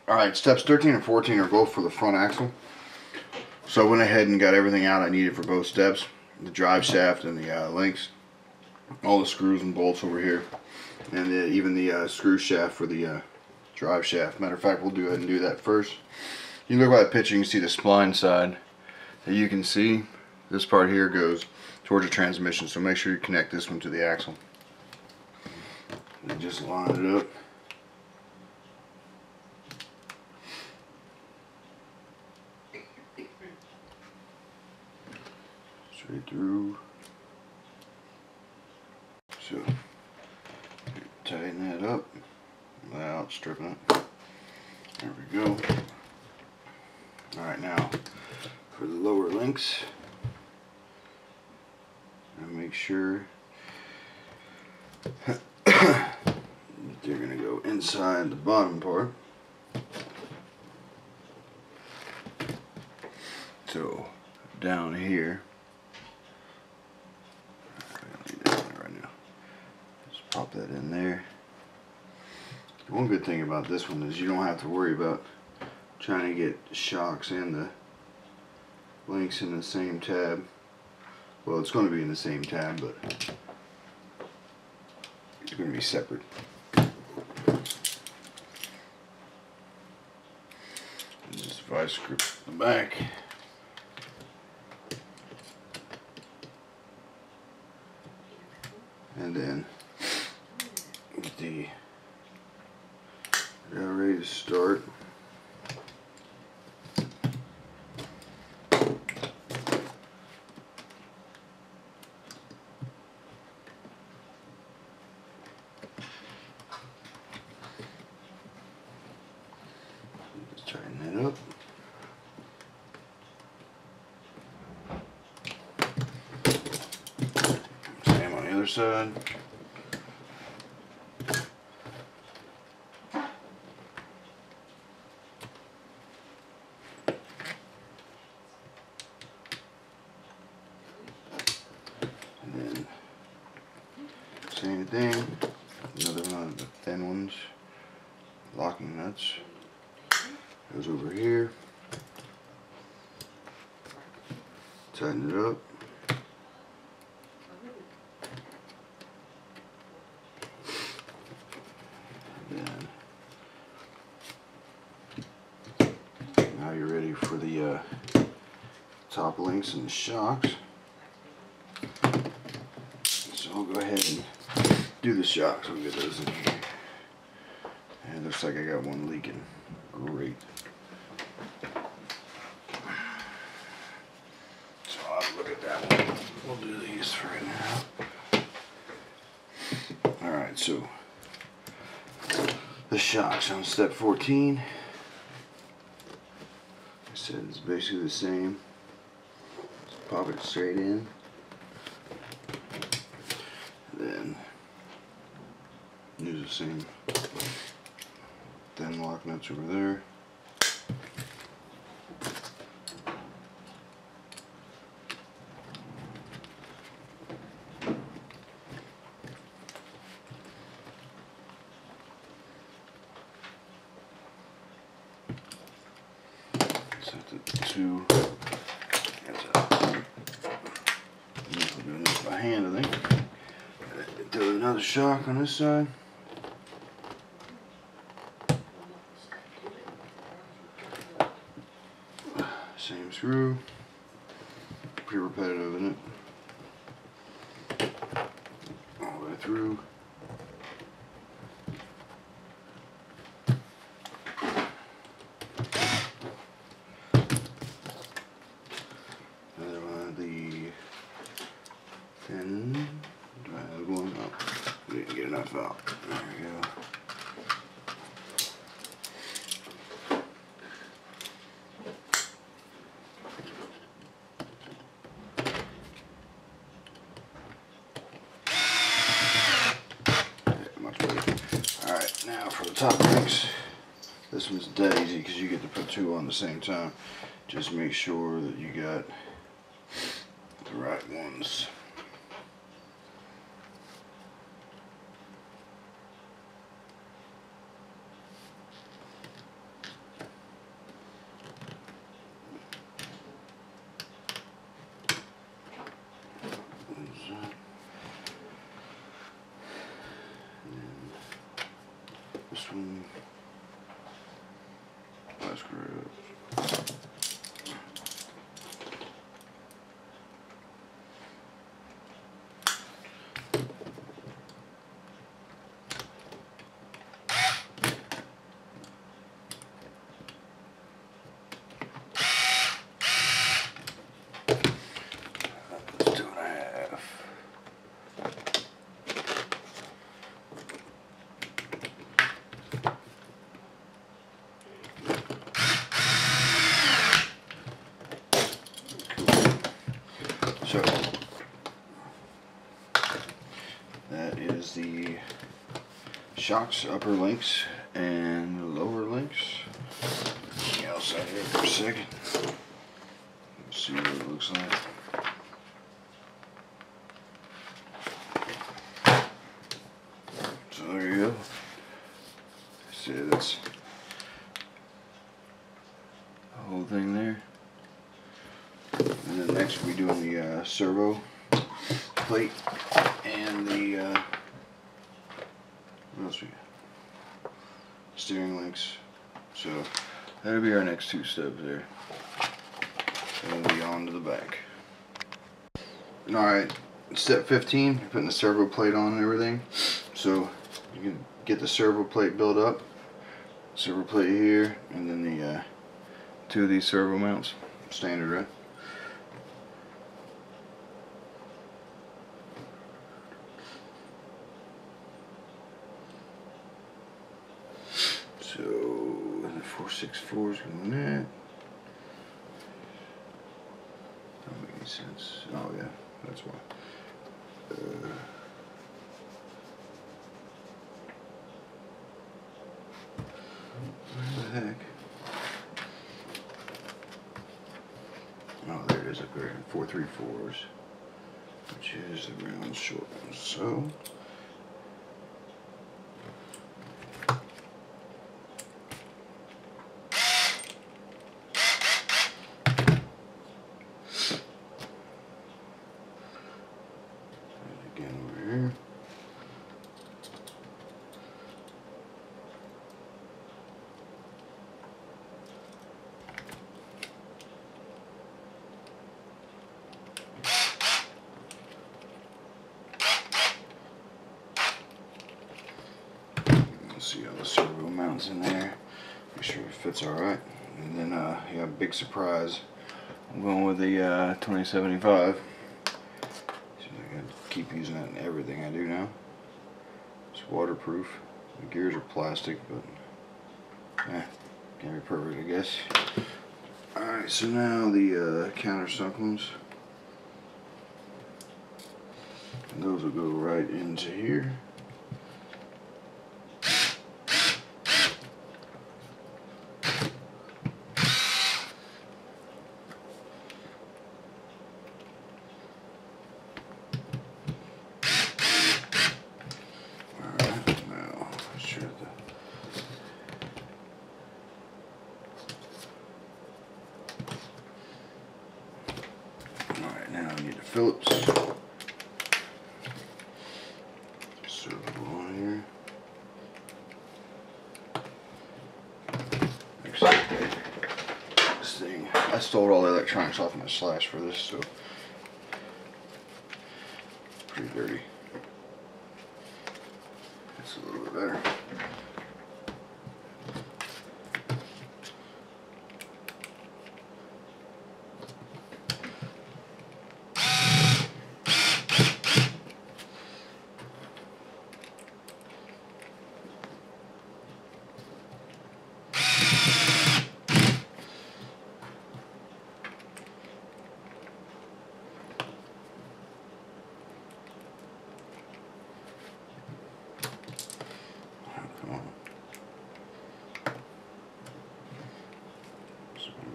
Alright, steps 13 and 14 are both for the front axle. So I went ahead and got everything out I needed for both steps. The drive shaft and the links. All the screws and bolts over here. And even the screw shaft for the drive shaft. Matter of fact, we'll go ahead and do that first. You look by the picture, you can see the spline side. That you can see, this part here goes towards the transmission. So make sure you connect this one to the axle. And just line it up. Straight through. So tighten that up without stripping it. There we go. Alright, now for the lower links, and make sure that they're going to go inside the bottom part. So down here, right now, just pop that in there. One good thing about this one is you don't have to worry about trying to get shocks and the links in the same tab. Well, it's going to be in the same tab, but it's going to be separate. And just vice grip the back. And then get the ready to start. Just tighten that up. Same on the other side. And then same thing, another one of the thin ones, locking nuts, goes over here, tighten it up, and then now you're ready for the top links and the shocks. So I'll go ahead and do the shocks. We'll get those in here. And it looks like I got one leaking. Great. So I'll look at that one. We'll do these for right now. Alright, so the shocks on step 14. Like I said, it's basically the same. Just pop it straight in. Then use the same thin lock nuts over there. Set the two. I'm doing this by hand, I think. Do another shock on this side. Same screw. Pretty repetitive, isn't it? All the way through. Another one of the thin. Do I have one? Oh, we didn't get enough out. There we go. Yeah, much better. Alright, now for the top links. This one's dead easy because you get to put two on the same time. Just make sure that you got the right ones. screws. So that is the shocks, upper links and lower links. Get outside here for a second. Let's see what it looks like. So there you go. See, that's the whole thing there. And then next we'll be doing the servo plate and the what else we got? Steering links. So that'll be our next two steps there. And we'll be on to the back. Alright, step 15, you're putting the servo plate on and everything. So you can get the servo plate built up. Servo plate here, and then the two of these servo mounts. Standard, right? So the 464 is going that. Don't make any sense. Oh yeah, that's why. Where the heck? Oh, there it is up there. 434s, which is the round short one. So. See all the servo mounts in there. Make sure it fits alright. And then, yeah, big surprise. I'm going with the 2075. So I gotta keep using that in everything I do now. It's waterproof. The gears are plastic, but can't be perfect, I guess. Alright, so now the countersunk ones. And those will go right into here. Phillips servo on here. This thing, I stole all the electronics off my slash for this, so pretty dirty. It's a little bit better.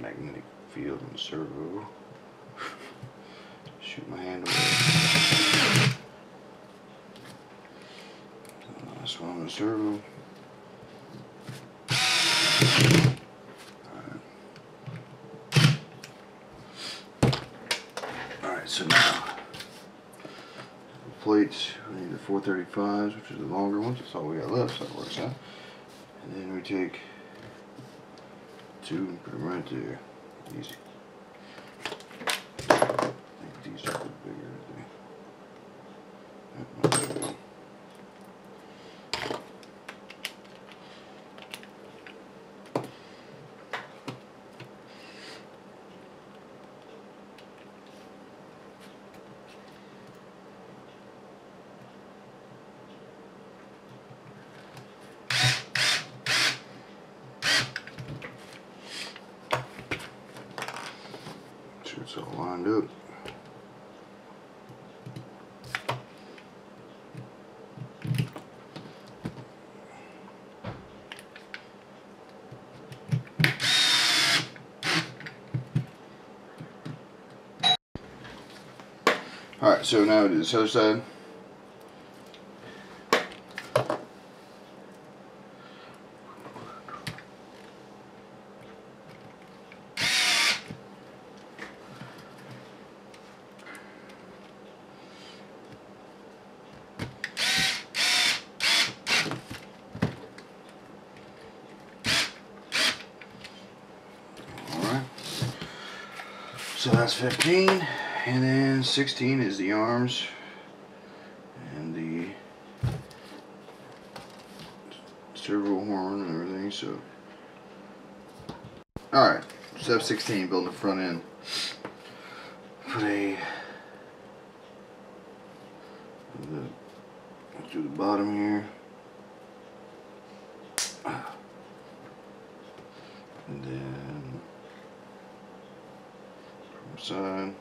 Magnetic field and servo. Shoot my hand away. Last one on the servo. Alright, so now the plates, we need the 435s, which is the longer ones. That's all we got left, so that works out. And then we take two and put them right there. Easy. I think these are a bit bigger, I think. Sure it's all lined up. Alright, so now we do this other side. Alright, so that's 15, and then 16 is the arms and the servo horn and everything. So alright, step 16, building the front end. Put a through the bottom here, and then from the side,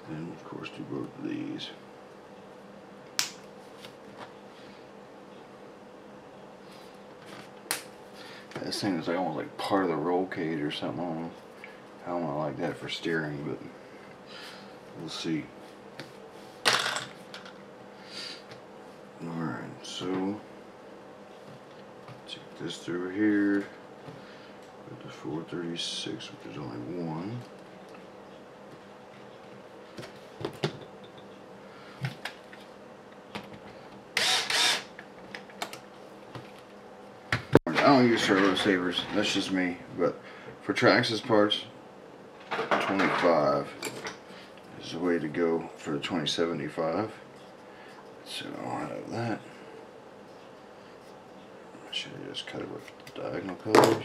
and of course do both of these. This thing is like almost like part of the roll cage or something. I don't know, like that for steering, but we'll see. Alright, so take this through here. Put the 436, which is only one. I don't use servo savers, that's just me, but for Traxxas parts, 25 is the way to go for the 2075. So I'll have that. I should have just cut it with diagonal colors.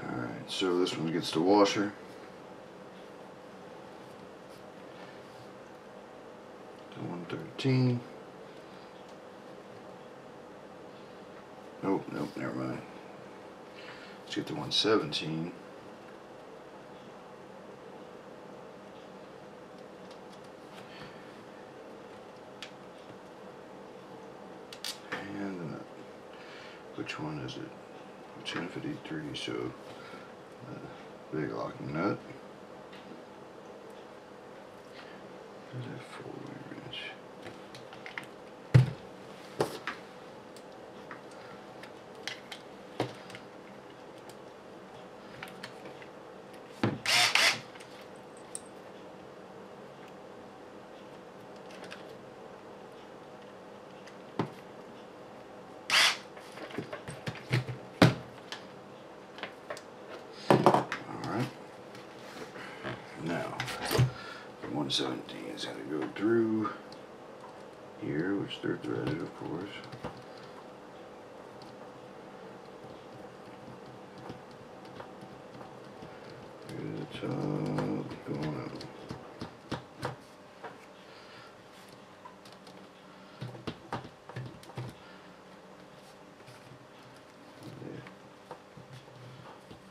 Alright, so this one gets the washer. The 113. Nope, never mind. Let's get the 117. And the nut. Which one is it? 1053, so the big locking nut. There's that 4-way wrench. Now, the 117 is going to go through here, which they're threaded, of course. Through the top, going up.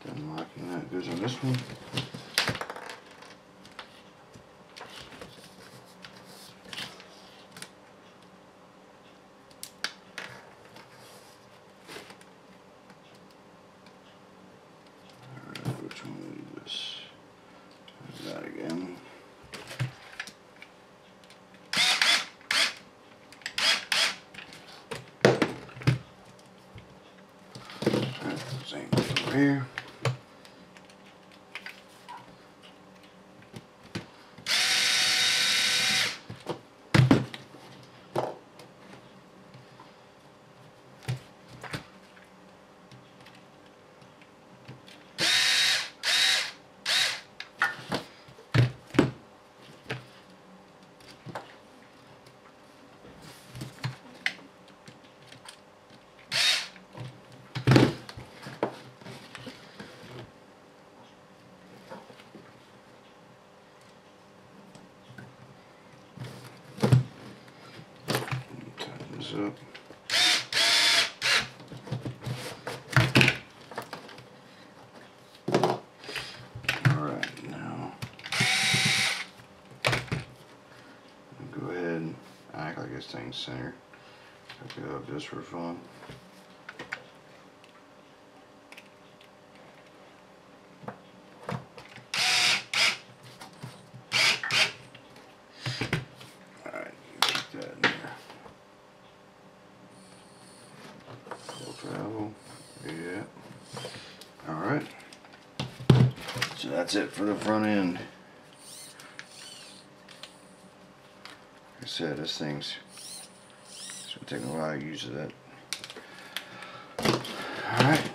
Then locking that goes on this one. Which one is this? That again. Alright, same thing over here. this up. Alright, now go ahead and act like this thing's centered. Hook it up just for fun. Alright, keep that in there. Full travel. Yeah. Alright. So that's it for the front end. Like I said, this thing's it's gonna take a while to use that. Alright.